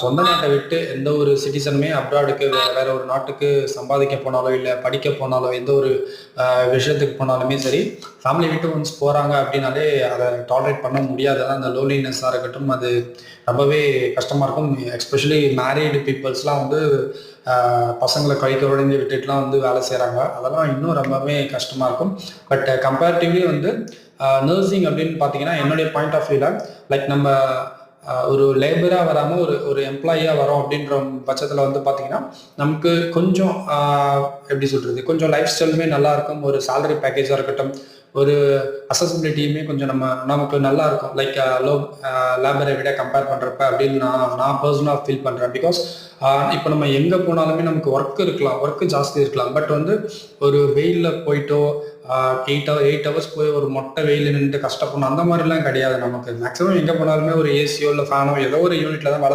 சொந்த நாட்டை விட்டு எந்த ஒரு சிட்டிசனுமே அப்ராடுக்கு வேற ஒரு நாட்டுக்கு சம்பாதிக்க போனாலோ இல்லை படிக்க போனாலோ எந்த ஒரு விஷயத்துக்கு போனாலுமே சரி, ஃபேமிலி விட்டு ஒன்ஸ் போகிறாங்க அப்படின்னாலே அதை டாலரேட் பண்ண முடியாது. அந்த லோன்லினஸ்ஸாக இருக்கட்டும், அது ரொம்பவே கஷ்டமாக இருக்கும். எஸ்பெஷலி மேரீடு பீப்புள்ஸ்லாம் வந்து பசங்களை கை குழந்தை விட்டுட்டுலாம் வந்து வேலை செய்கிறாங்க. அதெல்லாம் இன்னும் ரொம்பவே கஷ்டமாக இருக்கும். பட் கம்பேரிட்டிவ்லி வந்து நர்சிங் அப்படின்னு பார்த்தீங்கன்னா என்னுடைய பாயிண்ட் ஆஃப் வியூவில் லைக் நம்ம ஒரு லேபராக வராமல் ஒரு எம்ப்ளாயியாக வரோம் அப்படின்ற பட்சத்தில் வந்து பார்த்தீங்கன்னா நமக்கு கொஞ்சம் எப்படி சொல்கிறது, கொஞ்சம் லைஃப் ஸ்டைலுமே நல்லா இருக்கும். ஒரு சேலரி பேக்கேஜாக இருக்கட்டும், ஒரு அசசிபிலிட்டியுமே கொஞ்சம் நமக்கு நல்லா இருக்கும். லைக் லோ லேபரை விட கம்பேர் பண்ணுறப்ப அப்படின்னு நான் பர்சனலாக ஃபீல் பண்ணுறேன். பிகாஸ் இப்போ நம்ம எங்கே போனாலுமே நமக்கு ஒர்க் இருக்கலாம், ஒர்க்கு ஜாஸ்தி இருக்கலாம். பட் வந்து ஒரு வெயிலில் போயிட்டோ 8 ஹவர்ஸ் போய் ஒரு மொட்டை வெயில் நின்று கஷ்டப்படணும் அந்த மாதிரிலாம் கிடையாது. நமக்கு மேக்ஸிமம் எங்கே போனாலுமே ஒரு ஏசியோ இல்லை ஃபேனோ ஏதோ ஒரு யூனிட்ல தான் வேலை